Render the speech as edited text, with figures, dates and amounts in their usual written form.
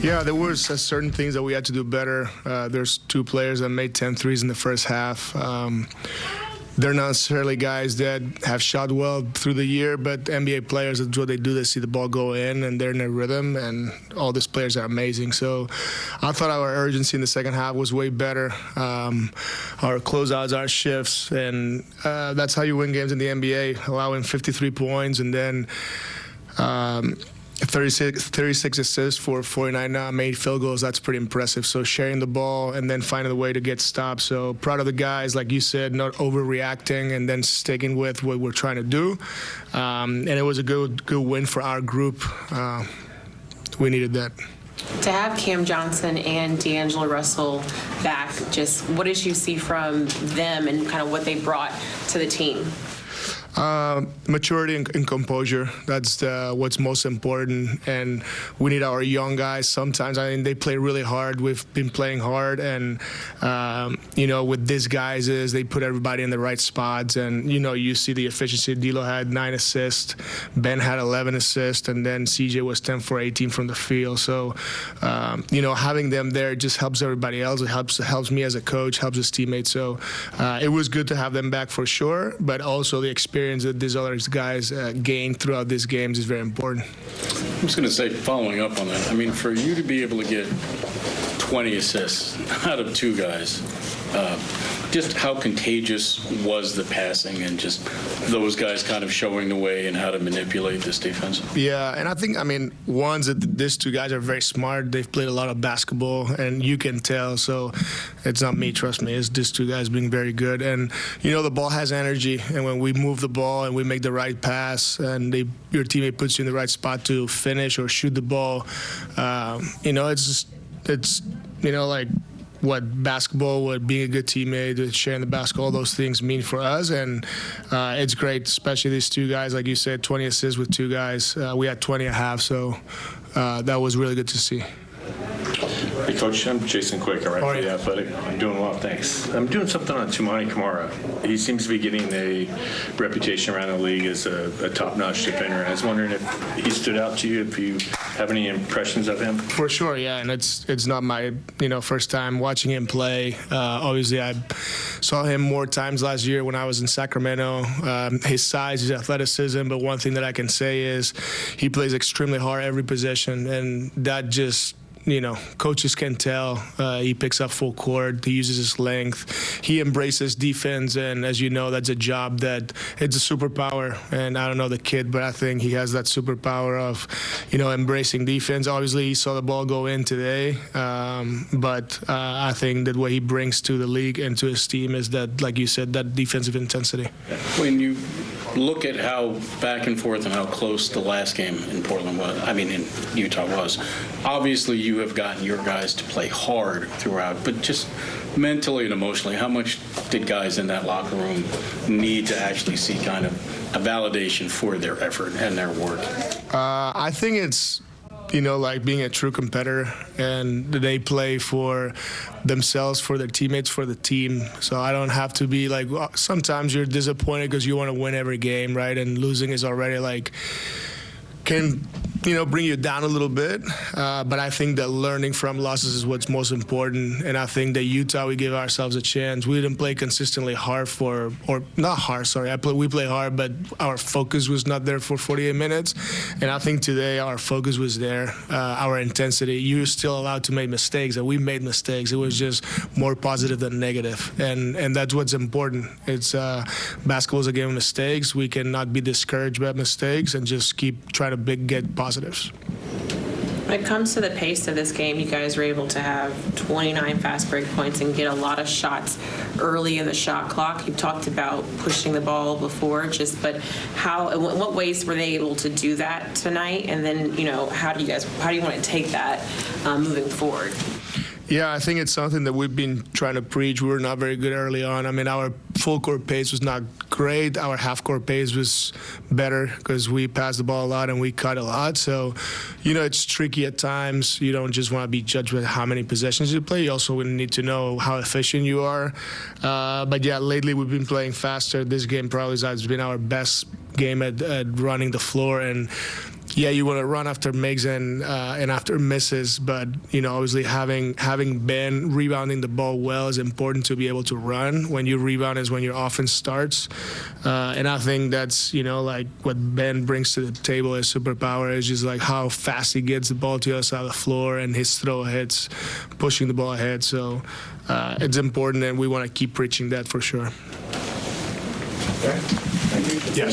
Yeah, there was certain things that we had to do better. There's two players that made 10 threes in the first half. They're not necessarily guys that have shot well through the year, but NBA players, that's what they do. They see the ball go in, and they're in a rhythm, and all these players are amazing. So I thought our urgency in the second half was way better. Our closeouts, our shifts, and that's how you win games in the NBA, allowing 53 points and then 36 assists for 49 made field goals. That's pretty impressive. So sharing the ball and then finding a way to get stopped. So proud of the guys, like you said, not overreacting and then sticking with what we're trying to do. And it was a good win for our group. We needed that. To have Cam Johnson and D'Angelo Russell back, just what did you see from them and kind of what they brought to the team? Maturity and composure. That's what's most important. And we need our young guys. Sometimes, I mean, they play really hard. We've been playing hard. And, with these guys they put everybody in the right spots. And, you see the efficiency. D'Lo had 9 assists. Ben had 11 assists. And then CJ was 10 for 18 from the field. So, having them there just helps everybody else. It helps me as a coach, helps his teammates. So it was good to have them back for sure. But also the experience that these other guys gain throughout these games is very important. I'm just going to say, following up on that, I mean, for you to be able to get 20 assists out of 2 guys, just how contagious was the passing and just those guys kind of showing the way and how to manipulate this defense? Yeah, and I think, these 2 guys are very smart. They've played a lot of basketball, and you can tell. So it's not me, trust me. It's these 2 guys being very good. And, the ball has energy. And when we move the ball and we make the right pass and your teammate puts you in the right spot to finish or shoot the ball, it's like what basketball, what being a good teammate, sharing the basketball, all those things mean for us. And it's great, especially these 2 guys. Like you said, 20 assists with 2 guys. We had 20 and a half, so that was really good to see. Hey, Coach, I'm Jason Quick, all right, for The Athletic. I'm doing well, thanks. I'm doing something on Toumani Camara. He seems to be getting a reputation around the league as a top-notch defender. I was wondering if he stood out to you, if you have any impressions of him. For sure, yeah, and it's not my first time watching him play. Obviously, I saw him more times last year when I was in Sacramento. His size, his athleticism, but one thing that I can say is he plays extremely hard every possession, and that just coaches can tell. He picks up full court. He uses his length. He embraces defense, and as you know, that's a job that it's a superpower. And I don't know the kid, but I think he has that superpower of, embracing defense. Obviously, he saw the ball go in today, but I think that what he brings to the league and to his team is that, like you said, that defensive intensity. When you look at how back and forth and how close the last game in Portland was, in Utah was, obviously you have gotten your guys to play hard throughout, but just mentally and emotionally, how much did guys in that locker room need to actually see kind of a validation for their effort and their work? I think it's like being a true competitor, and they play for themselves, for their teammates, for the team. So I don't have to be like, sometimes you're disappointed because you want to win every game, right? And losing is already can bring you down a little bit. But I think that learning from losses is what's most important. And I think that Utah, we gave ourselves a chance. We didn't play consistently hard we play hard, but our focus was not there for 48 minutes. And I think today our focus was there, our intensity. You're still allowed to make mistakes, and we made mistakes. It was just more positive than negative. And that's what's important. It's basketball is a game of mistakes. We cannot be discouraged by mistakes and just keep trying to get positives. When it comes to the pace of this game, you guys were able to have 29 fast break points and get a lot of shots early in the shot clock. You talked about pushing the ball before, but in what ways were they able to do that tonight? And then, how do you want to take that moving forward? Yeah, I think it's something that we've been trying to preach. We were not very good early on. Our full court pace was not great. Our half court pace was better because we passed the ball a lot and we cut a lot. So, it's tricky at times. You don't just want to be judged by how many possessions you play. You also need to know how efficient you are. But yeah, lately we've been playing faster. This game probably has been our best game at running the floor. And yeah, you want to run after makes and after misses, but obviously having been rebounding the ball well is important to be able to run. When you rebound is when your offense starts, and I think that's like what Ben brings to the table. His superpower is just like how fast he gets the ball to the other side of the floor and his throw hits, pushing the ball ahead. So it's important, and we want to keep preaching that for sure. Okay. Thank you. Yeah.